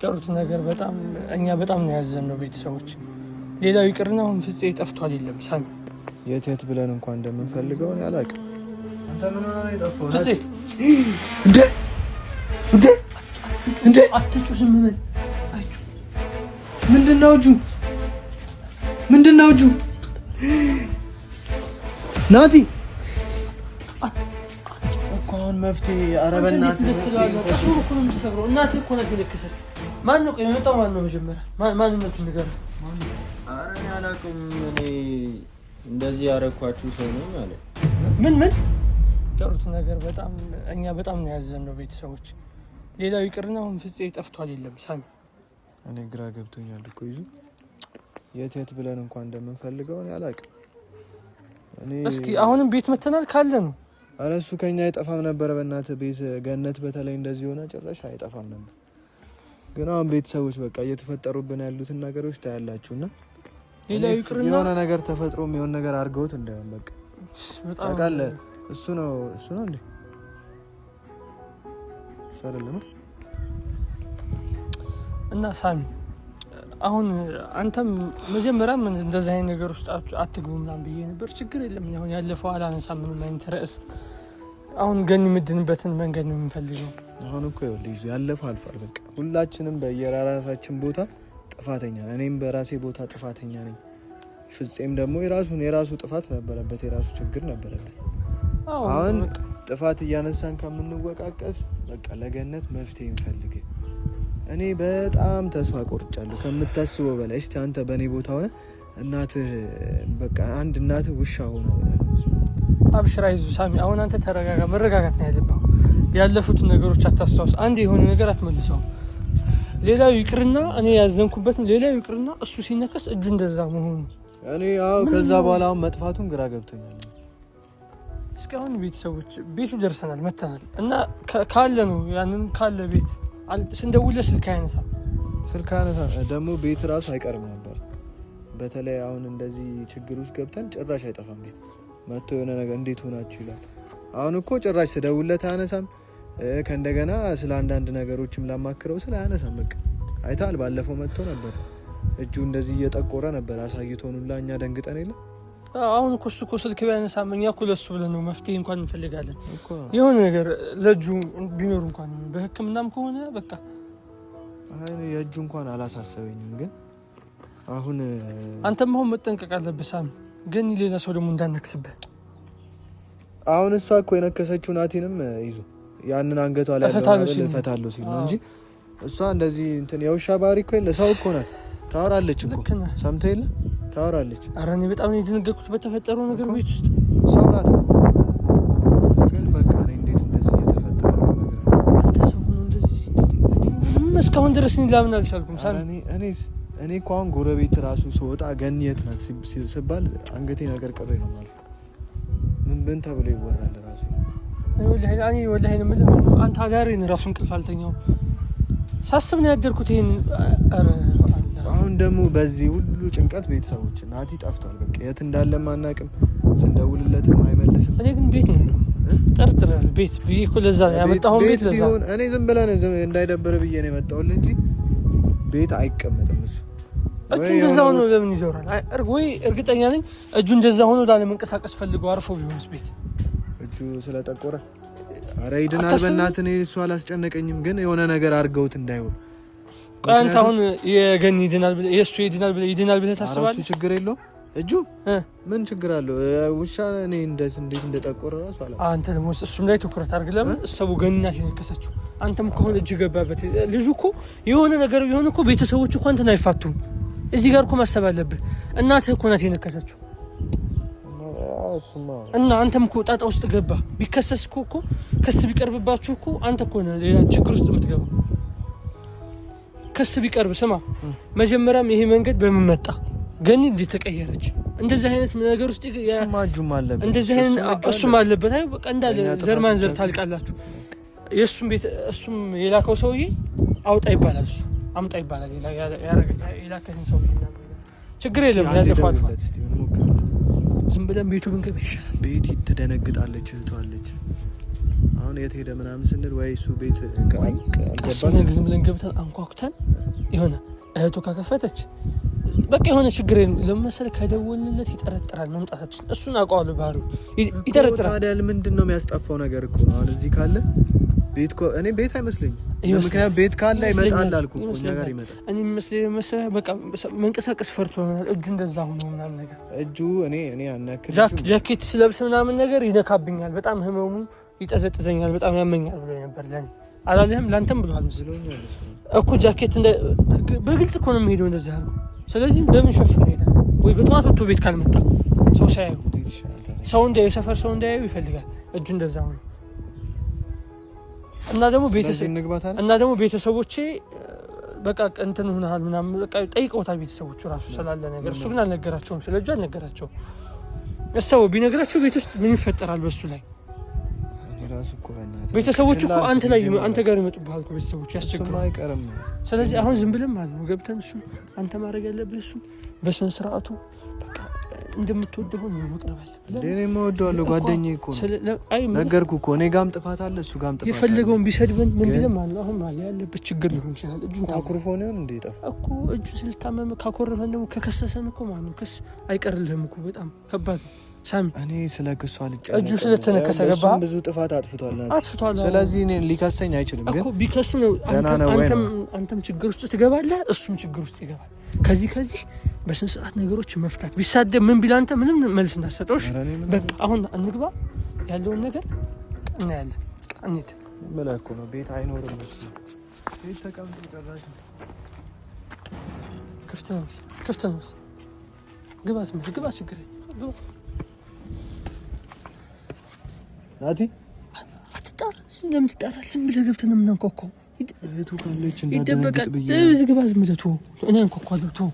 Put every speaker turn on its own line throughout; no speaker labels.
ጥሩት ነገር በጣም እኛ በጣም ነው ያዘነው ቤተሰቦች። ሌላው ይቅርና አሁን ፍፄ ጠፍቷል የለም ሳሚ
የት ብለን እንኳን እንደምንፈልገው ያላቅ አንተ ምን ሆነ ነው የጠፋው?
ፍፄ እንዴ አትጩ ዝም በል አይጩ ምንድነው እጁ ናቲ
አሁን መፍትሄ አረበናት
ተሱሩ እኮ ነው የሚሰብረው። እናቴ እኮ ነው የለከሰችው። ማን ነው የመጣው? ማን ነው መጀመሪያ ማንነቱን ንገረኝ።
ኧረ እኔ አላውቅም። እኔ እንደዚህ ያረኳችሁ ሰው ነኝ አለ።
ምን ጥሩት ነገር በጣም እኛ በጣም ነው ያዘነው ቤተሰቦች። ሌላው ይቅርና አሁን ፍፄ ጠፍቷል የለም ሳሚ
እኔ ግራ ገብቶኛል እኮ ይዙ የት ብለን እንኳን እንደምንፈልገው እኔ አላውቅም።
እስኪ አሁንም ቤት መተናል ካለ ነው
አረ እሱ ከኛ አይጠፋም ነበር። በእናትህ ቤት ገነት በተለይ እንደዚህ ሆነ ጭራሽ አይጠፋም ነበር። ግን አሁን ቤተሰቦች በቃ እየተፈጠሩብን ያሉትን ነገሮች ታያላችሁና
ሌላው ይቅርና
የሆነ ነገር ተፈጥሮ የሆነ ነገር አድርገውት እንዳይሆን በቃ በጣም እሱ ነው እንዴ ሰረለማ
እና ሳሚ አሁን አንተም መጀመሪያ ምን እንደዚህ አይነት ነገር ውስጥ አትግቡ ምናምን ብዬ ነበር። ችግር የለም አሁን ያለፈው አላነሳም ምንም አይነት ርዕስ። አሁን ገኒ የምድንበትን መንገድ ነው የምንፈልገው።
አሁን እኮ ይኸውልህ ያለፈው አልፏል። በቃ ሁላችንም በየራሳችን ቦታ ጥፋተኛ ነን። እኔም በራሴ ቦታ ጥፋተኛ ነኝ። ፍፄም ደግሞ የራሱ ጥፋት ነበረበት፣ የራሱ ችግር ነበረበት። አሁን ጥፋት እያነሳን ከምንወቃቀስ በቃ ለገነት መፍትሄ እንፈልግ። እኔ በጣም ተስፋ ቆርጫለሁ ከምታስበው በላይ። እስቲ አንተ በእኔ ቦታ ሆነ እናትህ በቃ አንድ እናትህ ውሻ ሆነ
አብሽራ ይዙ ሳሚ አሁን አንተ ተረጋጋ። መረጋጋት ነው ያለብህ። ያለፉት ነገሮች አታስታውስ። አንድ የሆነ ነገር አትመልሰው። ሌላው ይቅርና እኔ ያዘንኩበት ሌላው ይቅርና እሱ ሲነከስ እጁ እንደዛ መሆኑ
እኔ ከዛ በኋላ መጥፋቱን ግራ ገብቶኛል።
እስካሁን ቤተሰቦች ቤቱ ደርሰናል መተናል እና ካለ ነው ያንን ካለ ቤት ስንደውልለት ስልክ አያነሳም
ደግሞ ቤት ራሱ አይቀርም ነበር። በተለይ አሁን እንደዚህ ችግር ውስጥ ገብተን ጭራሽ አይጠፋም ቤት መጥቶ የሆነ ነገር እንዴት ሆናችሁ ይላል። አሁን እኮ ጭራሽ ስደውልለት አያነሳም። ከእንደገና ስለ አንዳንድ ነገሮችም ላማክረው ስለ አያነሳም። በቃ አይታል ባለፈው መጥቶ ነበር እጁ እንደዚህ እየጠቆረ ነበር አሳይቶኑላ እኛ ደንግጠን የለ።
አሁን እኮ እሱ እኮ ስልክ ቢያነሳም እኛ እኮ ለሱ ብለን ነው መፍትሄ እንኳን እንፈልጋለን። የሆነ ነገር ለእጁ ቢኖር እንኳን በሕክምናም ከሆነ በቃ
የእጁ እንኳን አላሳሰበኝም። ግን አሁን
አንተም አሁን መጠንቀቅ አለብህ ሳሚ። ግን ሌላ ሰው ደግሞ እንዳነክስብህ።
አሁን እሷ እኮ የነከሰችው ናቲንም ይዞ ያንን አንገቷ ላይ ፈታለሁ ሲል ነው እንጂ እሷ እንደዚህ እንትን የውሻ ባህሪ እኮ የለ ሰው እኮ ናት። ታወራለች እኮ ሰምተህ የለ ታወራለች።
ኧረ እኔ በጣም ነው የደነገጥኩት በተፈጠረው ነገር ቤት ውስጥ
ሰው ናት እኮ። ግን በቃ እኔ እንዴት እንደዚህ እየተፈጠረው ነገር
አንተ ሰው ነው እንደዚህ እስካሁን ድረስ እኔ ላምን አልቻልኩም ሳሚ።
እኔ እኮ አሁን ጎረቤት ራሱ ስወጣ ገኒየት ናት ሲባል አንገቴ ነገር ቀረ ነው ማለት ምን ተብሎ ይወራል ራሱ።
ወላሂ ነው የምልህ አንተ አዳሬን ራሱ እንቅልፍ አልተኛውም ሳስብ ነው ያደርኩት ይሄን።
አሁን ደግሞ በዚህ ሁሉ ጭንቀት ቤተሰቦች ናቲ ጠፍቷል። በቃ የት እንዳለ ማናቅም፣ ስንደውልለትም አይመልስም።
እኔ ግን ቤት ነው ጠርጥሬያለሁ። ቤት ብዬ እኮ ለዛ ነው ያመጣሁት። ቤት ለዛ
እኔ ዝም ብለን እንዳይደብር ብዬ ነው የመጣሁት እንጂ ቤት አይቀመጥም እሱ።
እጁ እንደዛ ሆኖ ለምን ይዞራል? ወይ እርግጠኛ ነኝ እጁ እንደዛ ሆኖ ላለመንቀሳቀስ ፈልገው አርፎ ቢሆንስ ቤት
እጁ ስለጠቆረ። አረ ይድናል በእናትህ። እኔ እሱ አላስጨነቀኝም፣ ግን የሆነ ነገር አድርገውት እንዳይሆን።
ቆይ አንተ አሁን የገኒ ይድናል ብለህ የእሱ ይድናል ብለህ ታስባለህ?
እሱ ችግር የለውም እጁ ምን ችግር አለው? ውሻ እኔ እንዴት እንደጠቆረ ራሱ አላ
አንተ ደግሞ እሱም ላይ ትኩረት አድርግ። ለምን እሰቡ ገኒና የነከሰችው አንተም ከሆነ እጅ ገባበት። ልጁ እኮ የሆነ ነገር ቢሆን እኮ ቤተሰቦቹ እኮ አንተን አይፋቱም። እዚህ ጋር እኮ ማሰብ አለብህ። እናትህ እኮ ናት የነከሰችው እና አንተም እኮ ጣጣ ውስጥ ገባ። ቢከሰስ እኮ ከስ ቢቀርብባችሁ እኮ አንተ እኮ ነህ ሌላ ችግር ውስጥ የምትገባው። ከስ ቢቀርብ ስማ፣ መጀመሪያም ይሄ መንገድ በምን መጣ? ገኒ እንዴት ተቀየረች? እንደዚህ አይነት ነገር ውስጥ
ማጁም አለበት፣
እንደዚህ አይነት እሱም አለበት። አይ በቃ እንዳለ ዘር ማንዘር ታልቃላችሁ። የእሱም ቤት እሱም የላከው ሰውዬ አውጣ ይባላል፣ እሱ አምጣ ይባላል። የላከህን ሰውዬ ችግር የለም ያለፈው አልፏል። ዝም ብለን ቤቱ ብንገባ ይሻላል።
ቤቲ ትደነግጣለች፣ እህቷ አለች። አሁን የት ሄደ ምናምን ስንል ወይ እሱ ቤት
ቀስመን ዝም ብለን ገብተን አንኳኩተን የሆነ እህቱ ከከፈተች በቃ የሆነ ችግር ለምሳሌ ከደወልለት ይጠረጥራል መምጣታችን። እሱን አውቀዋለሁ ባህሪው ይጠረጥራል።
ታዲያ ምንድነው የሚያስጠፋው ነገር እኮ ነው። አሁን እዚህ ካለ ቤት እኔ ቤት አይመስለኝም። ምክንያቱም ቤት ካለ ይመጣል አልኩ እኮ ነገር ይመጣል።
እኔ መስለኝ መሰለህ በቃ መንቀሳቀስ ፈርቶ ነው እጁ እንደዛ ሆኖ ምናምን ነገር
እጁ እኔ አናክል
ጃኬት ስለብስ ምናምን ነገር ይነካብኛል፣ በጣም ህመሙ ይጠዘጥዘኛል፣ በጣም ያመኛል ብሎ ነበር ለኔ። አላለህም? ላንተም ብሏል መስሎኛል እኮ ጃኬት በግልጽ እኮ ነው የሚሄደው እንደዛ አልኩ። ስለዚህ በምን ሸፍኖ ሄዳል? ወይ በጠዋት ወጥቶ ቤት ካልመጣ ሰው ሳያዩ ሰው እንዳያዩ ሰፈር ሰው እንዳያዩ ይፈልጋል እጁ እንደዛ ሆኖ እና ደግሞ ቤተሰቦቼ በቃ እንትን ሆነሃል ምናምን በቃ ጠይቀውታል ቤተሰቦቹ ራሱ ስላለ ነገር። እሱ ግን አልነገራቸውም፣ ስለጁ አልነገራቸውም። እሰው ቢነግራቸው ቤት ውስጥ ምን ይፈጠራል በሱ ላይ? ቤተሰቦቹ እኮ አንተ ጋር ይመጡብሃል እኮ ቤተሰቦቹ ያስቸግሩሃል። ስለዚህ አሁን ዝም ብለን ማለት ነው ገብተን እሱን አንተ ማድረግ ያለብህ እሱን በስነ ስርዓቱ በቃ እንደምትወደው ነው መቅረብ አለበት። እኔ የምወደዋለሁ ጓደኛዬ እኮ ነገርኩህ እኮ እኔ ጋርም ጥፋት አለ እሱ ጋርም ጥፋት አለ። የፈለገውን ቢሰድበን ምን ቢልም ማለት ነው አሁን ማለት ያለበት ችግር ሊሆን ይችላል። እጁን ታኩርፎ ነው እንዴ ጠፋ እኮ እጁ ስለታመመ ካኮረፈን ደግሞ ከከሰሰን እኮ ማለት ነው ክስ አይቀርልህም እኮ በጣም ከባድ ነው። ሳሚ እኔ ስለ ክሱ አልጨነቅም። እጁ ስለተነከሰ ገባ ብዙ ጥፋት አጥፍቷል። ስለዚህ እኔ ሊከሰኝ አይችልም። ግን እኮ ቢከስ ነው አንተም ችግር ውስጥ ትገባለህ፣ እሱም ችግር ውስጥ ይገባል። ከዚህ በስነ ስርዓት ነገሮች መፍታት ቢሳደብ ምን ቢል አንተ ምንም መልስ እንዳሰጠውሽ በቃ አሁን እንግባ ያለውን ነገር እናያለን። ቃኝት መላኩ ነው ቤት አይኖርም እሱ ቤት ተቀምጦ ጨራሽ ክፍት ነው ግባ ችግር ግባ ናቲ አትጣራ። ለምን ትጣራለህ? ዝም ብለህ ገብተህ ነው የምናንኳኳው። እህቱ ካለች እንዳደነግጥ ብዬ እዚህ ግባ። ዝም ብለህ ተወው፣ እኔ አንኳኳለሁ። ተወው።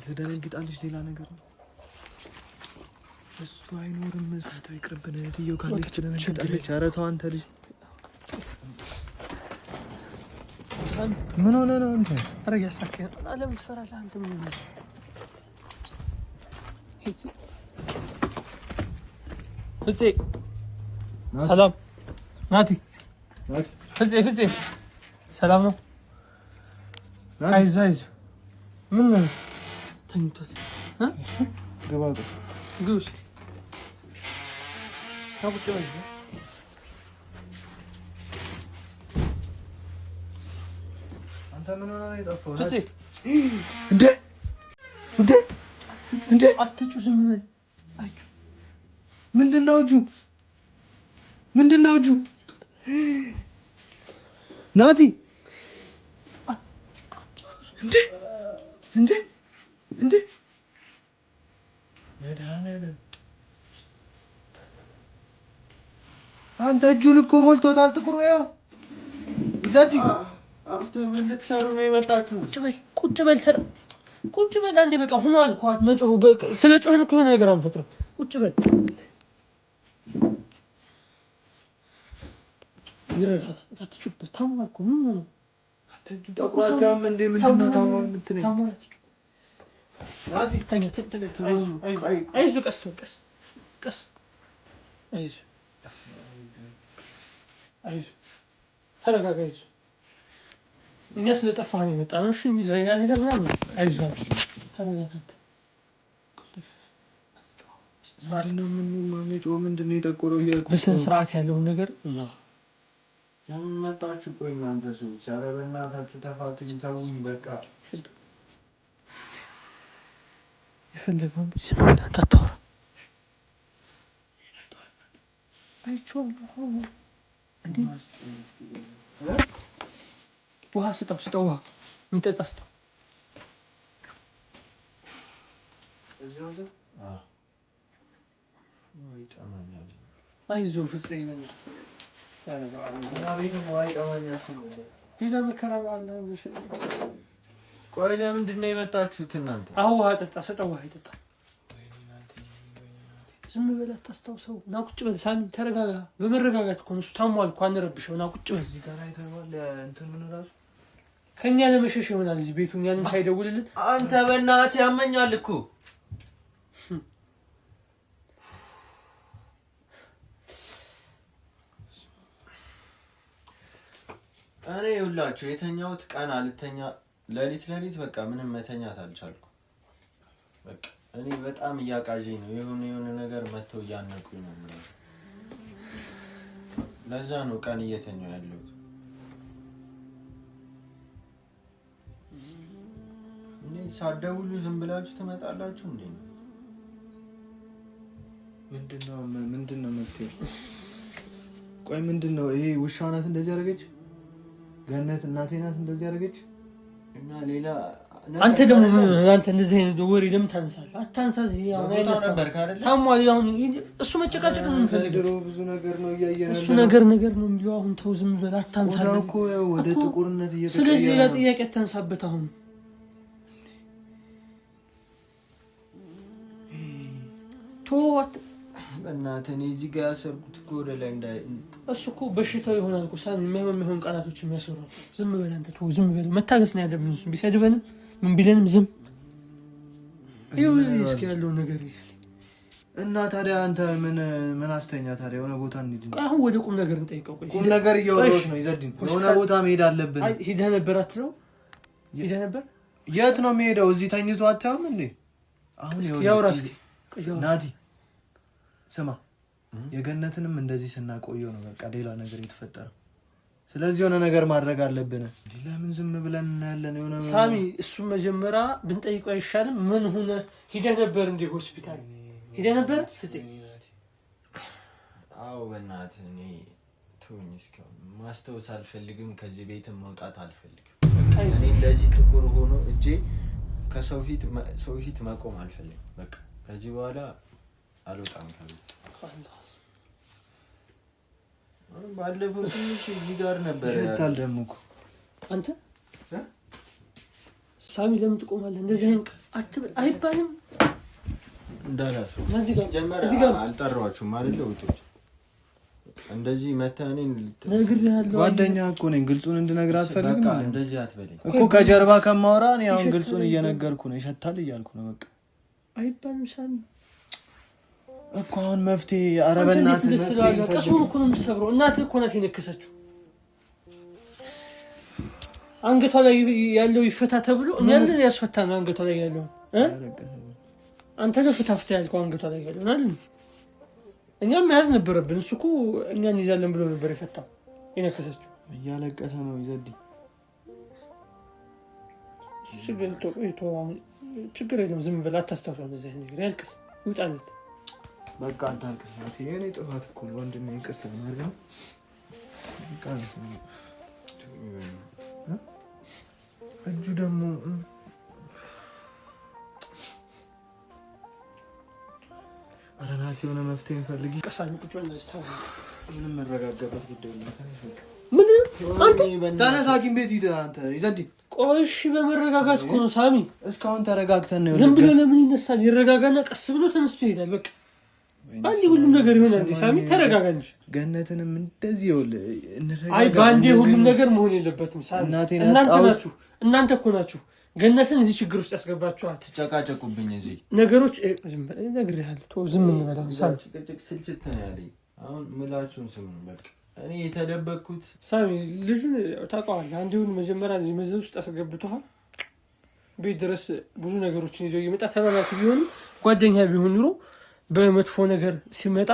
ትደነግጣለች፣ ሌላ ነገር ነው እሱ አይኖርም። ተው ይቅርብን። እህትዬው ካለች ትደነግጣለች። ኧረ ተው አንተ ልጅ ምን ሆነህ ነው አንተ? ኧረ እያሳከኝ ነው። ለምን ትፈራለህ አንተ? ምን ሆነህ ፍፄ ሰላም ናቲ ፍፄ ሰላም ነው? አይዞህ ምን ነው ተኝቷል? ግባ ግውስ ታውቁት ነው አንተ ምን ሆነህ ነው የጠፋው? ፍፄ እንዴ አትጩ ዝም በል። አይጩ ምንድነው እጁ ናቲ እንዴ አንተ እጁን እኮ ሞልቶታል ጥቁሩ። ያው ይዛጂ አንተ ምን ልትሰሩ ነው የመጣችሁ? ቁጭ በል አንዴ በቃ ሆኗል እኮ መጮሁ። ስለ ጮህን እኮ የሆነ ነገር አንፈጥርም። ቁጭ በል ይረጋል። አትጩበት። ታሟል እኮ ምን ነው ጠቁራቻም እንዴ ምንድነው ታሟል የምትለኝ? ናቲ አይዞህ ቀስ አይዞህ ተረጋጋ። እኛ ስለጠፋህ ነው የመጣነው። እሺ ሌላ ነገር ምናምን አይዞህ ተረጋጋ። ምንድን ነው የጠቆረው እያልኩ በስነ ስርዓት ያለውን ነገር ለምን መጣችሁ? ቆይ እናንተ ሰዎች ኧረ በእናታችሁ ተፋቱኝ፣ ተውኝ በቃ። የፈለገውን ብቻ አታውራ። አይቼዋለሁ። ውሃ ስጠው፣ ውሃ የሚጠጣ ስጠው። አይዞህ ፍፄ ቆይ ለምንድን ነው የመጣችሁት እናንተ? ውሃ ጠጣ፣ ስጠው ውሃ ይጠጣ። ዝም በል አታስታውሰው። ና ቁጭ በል ሳሚ፣ ተረጋጋ። በመረጋጋት እኮ ነው እሱ ታሟል እኮ አንረብሸው። ና ቁጭ በል። እዚህ ጋር አይተኸዋል እንትን ምን እራሱ ከእኛ ለመሸሽ ይሆናል እዚህ ቤቱ እኛንም ሳይደውልልን። አንተ በእናትህ ያመኛል እኮ
እኔ ሁላችሁ የተኛሁት ቀን አልተኛ ሌሊት በቃ ምንም መተኛት አልቻልኩም። በቃ እኔ በጣም እያቃዠኝ ነው። የሆነ ነገር መተው እያነቁኝ ነው ማለት ለዛ ነው ቀን እየተኛው ያለሁት። እኔ ሳደውሉ ዝም ብላችሁ ትመጣላችሁ እንዴ?
ምንድነው መጥተው? ቆይ ምንድነው ይሄ? ውሻ ናት እንደዚህ ያደረገች? ገነት እናቴ ናት እንደዚህ ያደረገች?
እና ሌላ
አንተ ደግሞ አንተ እንደዚህ አይነት ወሬ ለምን ታነሳለህ? አታንሳ። እዚህ አሁን
ነበር ካረለ
ታሟል። አሁን እሱ መጨቃጨቅ ነው
የምፈልገው። ብዙ ነገር ነው እያየነው።
እሱ ነገር ነው የሚለው። አሁን ተው ዝም ብለህ አታንሳ።
እኮ ወደ ጥቁርነት እየተቀየረ።
ስለዚህ ሌላ ጥያቄ አታንሳበት። አሁን ተወት
በእናትህ። እዚህ ጋር ያሰርኩት እኮ ወደ ላይ እንዳይ
እሱ እኮ በሽታው ይሆናል እኮ ሳሚ። የማይሆን ቃላቶች የሚያስወራ ዝም በል አንተ። ተው ዝም በል። መታገስ ነው ያለብን። እሱ ቢሰድበንም ምን ቢለንም ዝም ይሁን። እስኪ ያለው ነገር እስኪ
እና ታዲያ አንተ ምን አስተኛ ታዲያ? የሆነ ቦታ እንሂድ።
አሁን ወደ ቁም ነገር እንጠይቀው። ቆይ
ቁም ነገር እያወራሁት ነው። ይዘድኝ የሆነ ቦታ መሄድ አለብን።
አይ ሄደህ ነበር አትለው? ሄደህ ነበር?
የት ነው የሚሄደው? እዚህ ተኝቶ አታውም እንዴ? አሁን
ያውራ እስኪ
ናቲ ስማ፣ የገነትንም እንደዚህ ስናቆየው ነው በቃ ሌላ ነገር የተፈጠረው። ስለዚህ የሆነ ነገር ማድረግ አለብን። ለምን ዝም ብለን እናያለን? የሆነ
ሳሚ እሱ መጀመሪያ ብንጠይቀው አይሻልም? ምን ሆነ? ሄደህ ነበር እንዴ ሆስፒታል? ሄደህ ነበር? ፍፄ
አዎ በእናትህ እኔ ተውኝ። እስካሁን ማስታወስ አልፈልግም። ከዚህ ቤትም መውጣት አልፈልግም። እኔ እንደዚህ ጥቁር ሆኖ እጄ ከሰው ፊት መቆም አልፈልግም። በቃ ከዚህ በኋላ አልወጣም ከቤት። ባለፈው ትንሽ እዚህ ጋር ነበር
ይሸታል ደግሞ እኮ
አንተ ሳሚ ለምን ትቆማለህ? እንደዚህ አትበል አይባልም።
እንዳላሰው
እዚህ ጋር
አልጠራኋችሁም አይደል? ውጦች እንደዚህ መታኔን
ነግሬሃለሁ።
ጓደኛ እኮ ነኝ። ግልጹን እንድነግር አትፈልግም?
በቃ እንደዚህ አትበለኝ
እኮ ከጀርባ ከማወራ እኔ አሁን ግልጹን እየነገርኩ ነው። ይሸታል እያልኩ ነው። በቃ
አይባልም ሳሚ
እኮ አሁን መፍትሄ። ኧረ በእናትህ መፍትሄ
ቀስሙን እኮ ነው የምትሰብረው። እናትህ እኮ ናት የነከሰችው። አንገቷ ላይ ያለው ይፈታ ተብሎ እኛለን ያስፈታ ነው። አንገቷ ላይ ያለው አንተ ነው ፍታፍታ ያልከው አንገቷ ላይ ያለው አይደል? እኛም መያዝ ነበረብን። እሱ እኮ እኛን ይዛለን ብሎ ነበር የፈታው የነከሰችው።
እያለቀሰ ነው ይዘዲ።
ችግር የለም ዝም ብለህ አታስታውሰው። እንደዚህ አይነት ነገር ያልቅስ ይውጣለት።
በቃ አታልቅስ ናት። የኔ ጥፋት እኮ ነው ወንድሜ፣ ይቅርታ ማድረግ ነው። በቃ እጁ ደግሞ ኧረ ናት የሆነ መፍትሄ እንፈልጊ።
ቀሳሚ ቁጭ ብለን ስታው
ምንም መረጋጋበት ጉዳይ ነው።
ምንድን አንተ
ተነሳ፣ ሐኪም ቤት ሂድ አንተ ይዘዲ።
ቆይሽ በመረጋጋት እኮ ነው ሳሚ።
እስካሁን ተረጋግተን ነው።
ዝም ብሎ ለምን ይነሳል? ይረጋጋና ቀስ ብሎ ተነስቶ ይሄዳል። በቃ ባንዴ ሁሉም ነገር ይሆናል። ሳሚ ተረጋጋ እንጂ።
ገነትንም እንደዚህ ይወል እንረጋጋ።
አይ ባንዴ ሁሉም ነገር መሆን የለበትም ሳሚ። እናንተ እኮ ናችሁ ገነትን እዚህ ችግር ውስጥ ያስገባችኋል።
ትጨቃጨቁብኝ እዚህ
ነገሮች ዝም ብለህ ነግሬሃለሁ። ተው ዝም እንበላ ሳሚ።
ጭቅጭቅ ስልችት ነው ያለኝ። አሁን ምላችሁን ስሙ በቃ። እኔ የተደበቅኩት
ሳሚ ልጁን ታውቀዋለህ። አንዴውን መጀመሪያ እዚህ መዘዝ ውስጥ አስገብቶሃል። ቤት ድረስ ብዙ ነገሮችን ይዞ እየመጣ ተባባቱ ቢሆን ጓደኛ ቢሆን ኑሮ በመጥፎ ነገር ሲመጣ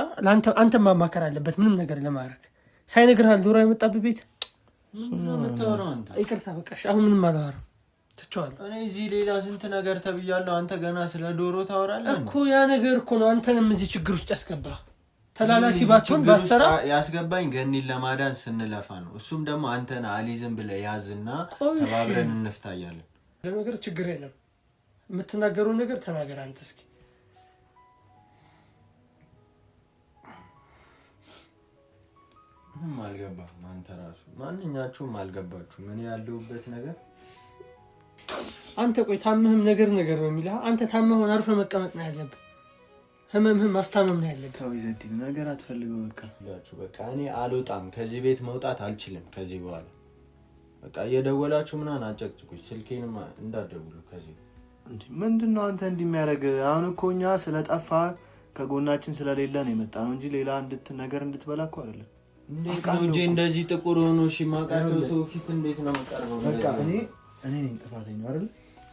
አንተ ማማከር አለበት። ምንም ነገር ለማድረግ ሳይነግርህ ዶሮ የመጣብህ ቤት ይቅርታ በቃ አሁን ምንም አላወራም ትቻለህ።
እኔ እዚህ ሌላ ስንት ነገር ተብያለሁ። አንተ ገና ስለ ዶሮ ታወራለህ
እኮ። ያ ነገር እኮ ነው አንተንም እዚህ ችግር ውስጥ ያስገባ። ተላላኪ ባትሆን ባሰራ
ያስገባኝ ገኒን ለማዳን ስንለፋ ነው። እሱም ደግሞ አንተን አሊዝም ብለህ ያዝና ተባብረን እንፍታያለን።
ለነገር ችግር የለም። የምትናገረው ነገር ተናገር አንተ እስኪ።
ምንም አልገባህም አንተ ራሱ። ማንኛችሁም አልገባችሁም እኔ ያለሁበት ነገር።
አንተ ቆይ ታመህም ነገር ነው የሚልህ። አንተ ታመህውን አርፈህ መቀመጥ ነው ያለብህ። ህመምህን ማስታመም ነው ያለብህ።
ተው ይዘዲ፣ ነገር አትፈልገው
በቃ እኔ አልወጣም ከዚህ ቤት መውጣት አልችልም ከዚህ በኋላ። በቃ እየደወላችሁ ምናምን አጨቅጭቁኝ። ስልኬንም እንዳትደውሉ ከዚህ።
ምንድነው አንተ እንዲሚያደርግ? አሁን እኮ እኛ ስለጠፋ ከጎናችን ስለሌለ ነው የመጣ ነው እንጂ ሌላ ነገር እንድትበላ እኮ አይደለም።
እንዴት ነው እንጂ እንደዚህ ጥቁር ሆኖ እሺ ማቃቸው ሰው ፊት እንዴት ነው መቀርበው?
በቃ እኔ ነኝ ጥፋተኛው አይደል?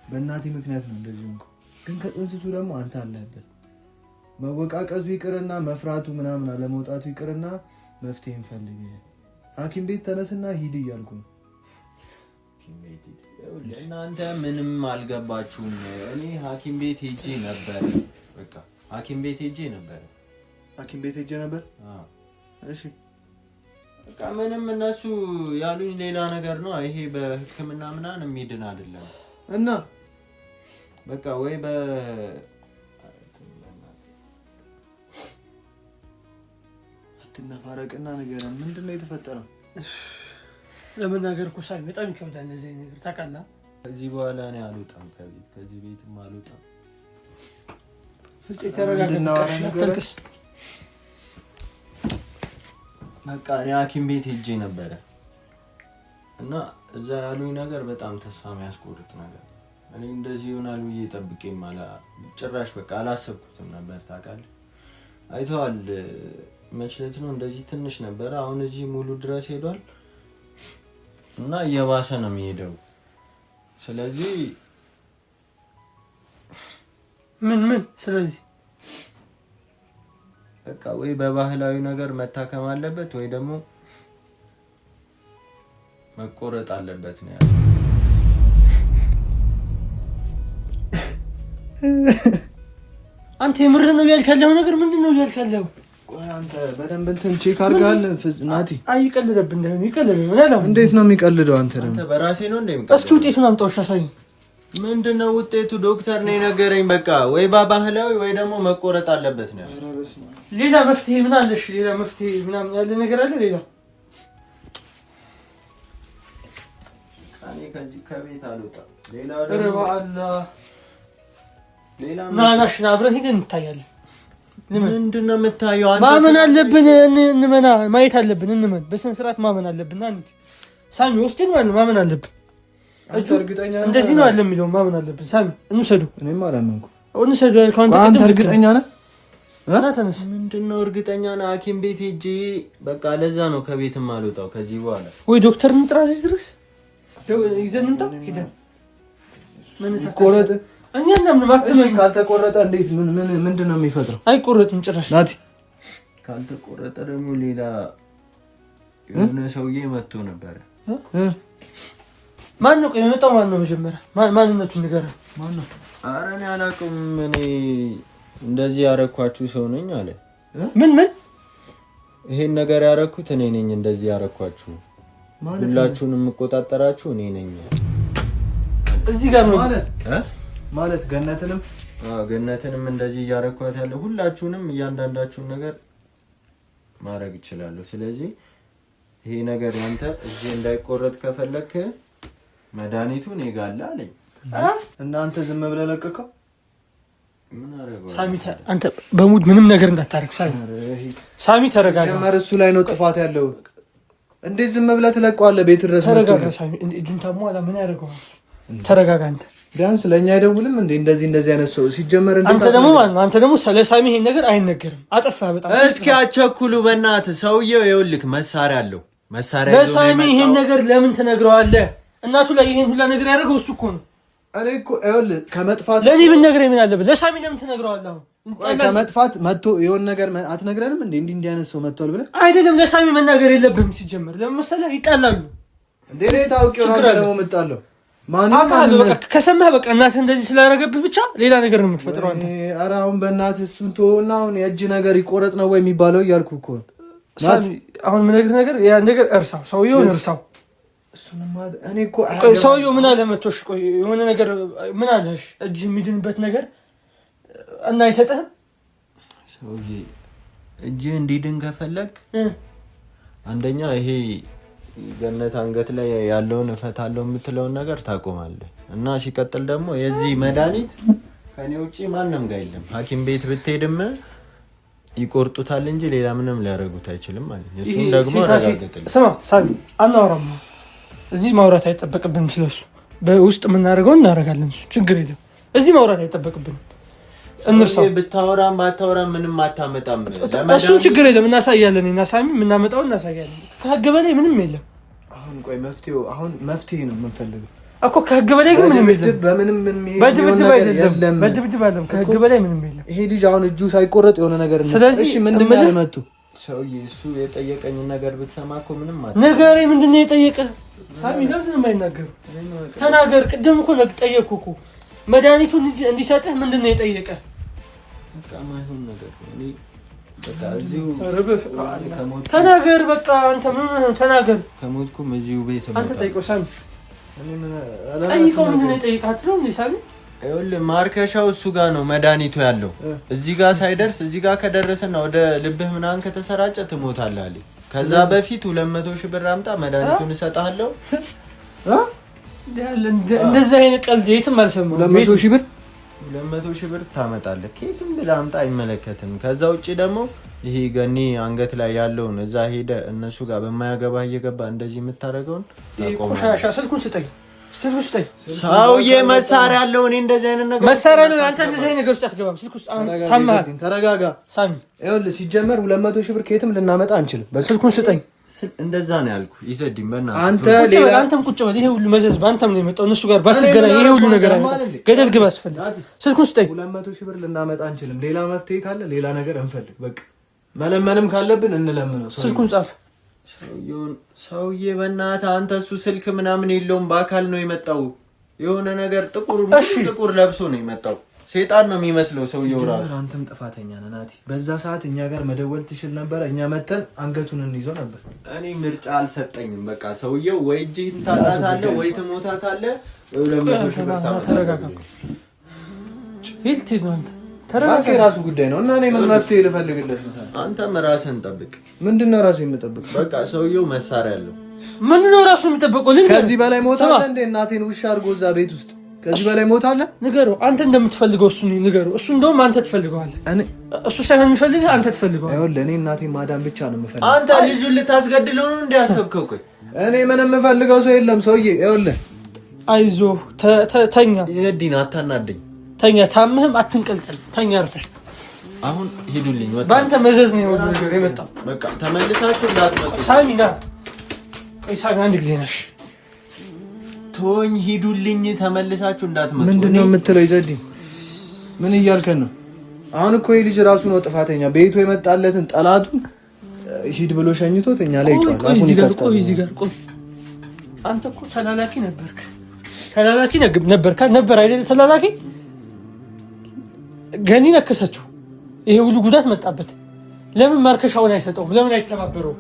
በእናቴ ምክንያት ነው እንደዚህ ሆንኩ። ግን ከጥንስሱ ደግሞ አንተ አለህበት። መወቃቀሱ ይቅርና መፍራቱ ምናምን አለመውጣቱ ይቅርና መፍትሄ እንፈልግ። ሐኪም ቤት ተነስና ሂድ እያልኩ ነው።
እናንተ ምንም አልገባችሁም። እኔ ሐኪም ቤት ሄጄ ነበር። በቃ ሐኪም ቤት ሄጄ ነበር።
ሐኪም ቤት ሄጄ ነበር?
አዎ።
እሺ
በቃ ምንም እነሱ ያሉኝ ሌላ ነገር ነው። ይሄ በሕክምና ምናምን የሚድን አይደለም
እና
በቃ ወይ
አትነፋረቅና ንገረን፣ ምንድነው የተፈጠረው?
ለመናገር እኮ ሳሚ በጣም ይከብዳል ለዚህ ነገር ታውቃለህ።
ከዚህ በኋላ እኔ አልወጣም ከዚህ ቤትም አልወጣም።
ፍፄ ተረጋጋና አትልቅስ።
በቃ እኔ ሐኪም ቤት ሄጄ ነበረ እና እዛ ያሉኝ ነገር በጣም ተስፋ የሚያስቆርጥ ነገር። እኔ እንደዚህ ይሆናል ብዬ ጠብቄም ጭራሽ በቃ አላሰብኩትም ነበር ታውቃለህ። አይተዋል መችለት ነው እንደዚህ ትንሽ ነበር፣ አሁን እዚህ ሙሉ ድረስ ሄዷል እና እየባሰ ነው የሚሄደው። ስለዚህ
ምን ስለዚህ
በቃ ወይ በባህላዊ ነገር መታከም አለበት ወይ ደግሞ መቆረጥ አለበት ነው ያለው።
አንተ የምር ነው ያልከለው ነገር ምንድነው ያልከለው? ቆይ አንተ በደንብ እንትን ቼክ አድርጋል ናቲ?
አይ ይቀልድብህ እንደሆነ ይቀልድ ነው።
እንዴት ነው የሚቀልደው? አንተ ደግሞ
አንተ በራሴ ነው እንደሚቀልድ።
እስኪ ውጤቱን አምጣው አሳይ።
ምንድነው ውጤቱ? ዶክተር ነው የነገረኝ። በቃ ወይ በባህላዊ ወይ ደግሞ መቆረጥ አለበት ነው።
ሌላ መፍትሄ ምን አለሽ? ሌላ መፍትሄ ምናምን ያለ ነገር አለ? ሌላ
እኔ ከዚህ ከቤት አልወጣም። ሌላ
ደግሞ ናናሽ አብረን ሄደን እንታያለን።
ምንድነው የምታየው አንተ?
ማመን አለብን። እንመና ማየት አለብን። እንመን በስነ ስርዓት ማመን አለብን። አንተ ሳሚ ወስደን ማለት ማመን አለብን።
አንተ እርግጠኛ ነህ?
እንደዚህ ነው አለ የሚለው ማመን አለብን። ሳሚ እንውሰዱ።
እኔም አላመንኩም።
እንውሰዱ ያልከው
አንተ እርግጠኛ ነህ?
ተነስ።
ምንድነው እርግጠኛ ነህ? ሐኪም ቤት ሄጄ በቃ ለዛ ነው ከቤትም አልወጣው ከዚህ በኋላ።
ወይ ዶክተር እንጥራ እዚህ ድረስ ይዘን እንምጣ ሄደን
ቆረጥ
እኛ እንደምን ማክተም
ካልተቆረጠ እንዴት ምንድነው የሚፈጥረው?
አይቆረጥም ጭራሽ
ናቲ።
ካልተቆረጠ ደግሞ ሌላ የሆነ ሰውዬ መጥቶ ነበር።
ማን ነው የመጣው? ማን ነው መጀመሪያ ማንነቱን ንገረን።
ማን ነው?
ኧረ እኔ አላውቅም። እኔ እንደዚህ ያረኳችሁ ሰው ነኝ አለ።
ምን
ይሄን ነገር ያረኩት እኔ ነኝ። እንደዚህ ያረኳችሁ ሁላችሁንም የምቆጣጠራችሁ እኔ ነኝ።
እዚህ ጋር ነው
ማለት
ገነትንም እንደዚህ ያረኳት ያለ ሁላችሁንም እያንዳንዳችሁን ነገር ማድረግ እችላለሁ። ስለዚህ ይሄ ነገር ያንተ እዚህ እንዳይቆረጥ ከፈለክ መድኃኒቱ እኔ ጋር አለ አለኝ።
እናንተ ዝም ብለህ ለቀቀው?
ምን አረጋው?
ሳሚ አንተ በሙድ ምንም ነገር እንዳታረግ ሳሚ ተረጋጋ።
ጀመር እሱ ላይ ነው ጥፋት ያለው። እንዴት ዝም ብለህ ትለቀዋለህ? ቤት ድረስ
ተረጋጋ ሳሚ። ጁንታሙ አላ ምን ያደርገው? ተረጋጋ አንተ።
ቢያንስ ለኛ አይደውልም እንዴ? እንደዚህ አይነት ሰው ሲጀመር
አንተ ደግሞ ማለት ነው። አንተ ደግሞ ስለ ሳሚ ይሄን ነገር አይነገርም። አጠፋ በጣም።
እስኪ አቸኩሉ በእናትህ። ሰውየው ይኸውልህ መሳሪያ አለው። መሳሪያ
ለሳሚ ይሄን ነገር ለምን ትነግረዋለህ? እናቱ ላይ ይሄን ሁላ ነገር ያደረገው እሱ እኮ ነው።
እኔ እኮ ይኸውልህ ከመጥፋት
ለኔ ብትነግረኝ ምን አለበት? ለሳሚ ለምን ትነግረዋለህ?
ከመጥፋት መጥቶ የሆነ ነገር አትነግረንም እንዴ? እንዲህ አይነት ሰው መጥቷል ብለህ
አይደለም። ለሳሚ መናገር የለብህም ሲጀመር። ለምን መሰለህ? ይጣላሉ
እንዴ? ታውቂው ነው ደግሞ የምጣለው
ማንም ከሰማህ በቃ እናትህ እንደዚህ ስላደረገብህ ብቻ ሌላ ነገር ነው የምትፈጥረው አንተ።
ኧረ አሁን በእናትህ እሱን ተወውና አሁን የእጅ ነገር ይቆረጥ ነው ወይ የሚባለው እያልኩ እኮ ነው።
አሁን የምነግርህ ነገር ያ ነገር እርሳው፣ ሰውየውን እርሳው።
እሱንማ እኔ እኮ
ሰውየው ምን አለ መጥቶሽ፣ ቆይ የሆነ ነገር ምን አለሽ? እጅ የሚድንበት ነገር እና አይሰጥህም።
ሰውዬ እጅ እንዲድን ከፈለግ አንደኛ ይሄ ገነት አንገት ላይ ያለውን እፈታለሁ የምትለውን ነገር ታቆማለህ። እና ሲቀጥል ደግሞ የዚህ መድኃኒት ከኔ ውጪ ማንም ጋር የለም። ሐኪም ቤት ብትሄድም ይቆርጡታል እንጂ ሌላ ምንም ሊያደርጉት አይችልም ማለት ነው። እሱን ደግሞ አረጋግጥልኝ።
ስማ ሳሚ፣ አናወራም። እዚህ ማውራት አይጠበቅብንም ስለሱ። በውስጥ የምናደርገው እናደርጋለን። እሱ ችግር የለም። እዚህ ማውራት አይጠበቅብንም። እንርሳው።
ብታወራም ባታወራም ምንም አታመጣም።
እሱን ችግር የለም እናሳያለን። እና ሳሚ የምናመጣው እናሳያለን። ከህግ በላይ ምንም የለም።
አሁን ቆይ መፍትሄው አሁን መፍትሄ ነው የምንፈልገው
እኮ ከህግ በላይ ግን ምንም የለም። በድብድብ አይደለም። ከህግ በላይ ምንም የለም።
ይሄ ልጅ አሁን እጁ ሳይቆረጥ የሆነ ነገር ነው።
ስለዚህ
ምንድን ነው ያመጡ
ሰውዬ እሱ የጠየቀኝ ነገር ብትሰማ እኮ ምንም
ነገር ምንድን ነው የጠየቀ? ሳሚ ለምን የማይናገር ተናገር። ቅድም እኮ ጠየቅኩ እኮ መድኃኒቱን እንዲሰጥህ ምንድን ነው የጠየቀ?
በቃ ማይሆን ነገር እኔ በቃ እዚሁ
ተናገር። በቃ አንተ ምን ተናገር።
ከሞትኩም እዚሁ ቤት
አንተ ጠይቀው ሳሚ። ጠይቀው ምንድን ነው የጠየቃት ነው እንዴ ሳሚ?
ይኸውልህ ማርከሻው እሱ ጋር ነው መድኃኒቱ ያለው። እዚህ ጋር ሳይደርስ እዚህ ጋር ከደረሰና ወደ ልብህ ምናምን ከተሰራጨ ትሞታለህ አለኝ። ከዛ በፊት 200 ሺህ ብር አምጣ መድኃኒቱን እሰጥሃለሁ።
እንደዛ አይነት ቀልድ የትም አልሰማሁም።
200 ሺህ ብር
200 ሺህ ብር ታመጣለህ። ከየትም ብለህ አምጣ አይመለከትም። ከዛ ውጪ ደግሞ ይሄ ገኒ አንገት ላይ ያለውን እዛ ሄደ እነሱ ጋር በማያገባ እየገባ እንደዚህ የምታደርገውን
ቆሻሻ ስልኩን ስጠኝ።
ሰውዬ መሳሪያ ያለው እኔ እንደዚህ አይነት ነገር
መሳሪያ ነው። አንተ እንደዚህ አይነት ነገር ውስጥ አትገባም። ስልክ ውስጥ ታማህ
ተረጋጋ
ሳሚ።
ይኸውልህ ሲጀመር 200 ሺህ ብር ከየትም ልናመጣ አንችልም።
ስልኩን ስጠኝ።
እንደዛ ነው ያልኩ። ይዘድኝ በእናትህ
አንተም ቁጭ በል። ይሄ ሁሉ መዘዝ በአንተም ነው የመጣው። እነሱ ጋር ባትገናኝ ይሄ ሁሉ ነገር አይመጣም። ገደል ግባ አስፈልግ። ስልኩን ስጠኝ።
200 ሺህ ብር ልናመጣ አንችልም። ሌላ መፍትሄ ካለ ሌላ ነገር እንፈልግ። በቃ መለመንም ካለብን እንለምነው።
ስልኩን ጻፍ።
ሰውዬ በእናትህ አንተ እሱ ስልክ ምናምን የለውም። በአካል ነው የመጣው። የሆነ ነገር ጥቁር ለብሶ ነው የመጣው። ሴጣን ነው የሚመስለው ሰውዬው ራሱ።
አንተም ጥፋተኛ ነህ ናቲ። በዛ ሰዓት እኛ ጋር መደወል ትችል ነበር። እኛ መተን አንገቱን እንይዘው ነበር።
እኔ ምርጫ አልሰጠኝም። በቃ ሰውዬው ወይ እጅህን ታጣታለህ ወይ ትሞታታለህ ወይ 200 ሺህ ብር ታመጣለህ።
ተረጋጋ።
የራሱ ጉዳይ ነው እና እኔ ምን መፍትሄ ልፈልግለት ነው?
አንተም ራስህን ጠብቅ።
ምንድነው ራስህ የምጠብቅ?
በቃ ሰውዬው መሳሪያ ያለው
ምንድነው ራሱ የምጠብቀው?
ከዚህ በላይ ሞት አለ እንዴ? እናቴን ውሻ አድርጎ እዛ ቤት ውስጥ ከዚህ በላይ ሞት አለ?
ንገረው። አንተ እንደምትፈልገው እሱ ንገረው። እሱ እንደውም አንተ ትፈልገዋለህ። እሱ ሳይሆን የሚፈልግህ አንተ ትፈልገዋለህ።
ይኸውልህ እኔ እናቴን ማዳን ብቻ ነው የምፈልገው።
አንተ ልጁን ልታስገድለው ነው እንዴ ያሰብከው? ቆይ
እኔ ምንም የምፈልገው ሰው የለም ሰውዬ። ይኸውልህ
አይዞህ፣ ተኛ።
ይዘዲን አታናደኝ።
ተኛ። ታምህም አትንቀልቀል። ተኛ አርፈህ።
አሁን ሂዱልኝ።
በአንተ መዘዝ ነው የሆነ ነገር የመጣው።
በቃ ተመልሳችሁ እንዳትመጡ።
ሳሚ ና። ቆይ ሳሚ አንድ ጊዜ ነሽ
ቶኝ ሂዱልኝ። ተመልሳችሁ እንዳትመጡ።
ምንድነው የምትለው? ይዘዲን ምን እያልከን ነው? አሁን እኮ ይሄ ልጅ ራሱ ነው ጥፋተኛ። ቤቱ የመጣለትን ጠላቱን ሂድ ብሎ ሸኝቶት እኛ ላይ ይጫዋል።
ቆይ እዚህ ጋር ቆይ። አንተ እኮ ተላላኪ ነበርክ። ነበር አይደል? ተላላኪ ገኒ ነከሰችው። ይሄ ሁሉ ጉዳት መጣበት። ለምን ማርከሻውን አይሰጠውም? ለምን አይተባበረው?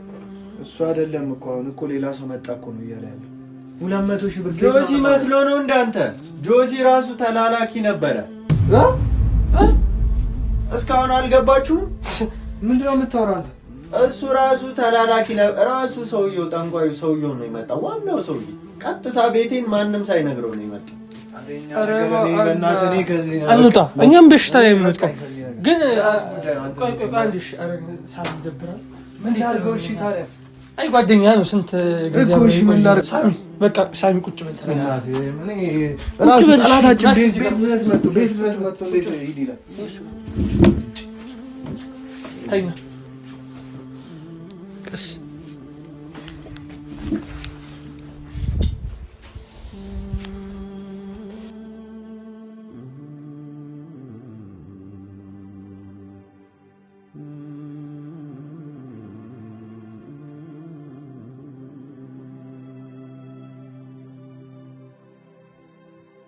እሱ አይደለም እኮ አሁን እኮ ሌላ ሰው መጣ እኮ ነው እያለ ያለው። 200 ሺህ ብር
ጆሲ መስሎ ነው እንዳንተ። ጆሲ ራሱ ተላላኪ ነበረ። እስካሁን አልገባችሁም?
ምንድነው የምታወራው አንተ?
እሱ ራሱ ተላላኪ ነው። ራሱ ሰውየው ጠንቋዩ ሰውየው ነው የመጣው። ዋናው ሰውዬ ቀጥታ ቤቴን ማንም ሳይነግረው ነው የመጣው።
አንውጣ። እኛም በሽታ ላይ የምንወጣው ግን ቆይ አንዴሽ ሳሚ ደብራል።
ምን ላድርገው? እሺ ታዲያ
አይ ጓደኛ ነው ስንት ጊዜ
እኮ። እሺ ምን ላድርግ?
ሳሚ በቃ ሳሚ ቁጭ በል።
ራሱ ጠላታችን ቤት ድረስ መጥቶ እንዴት ሂድ ይላል? ተኛ ቀስ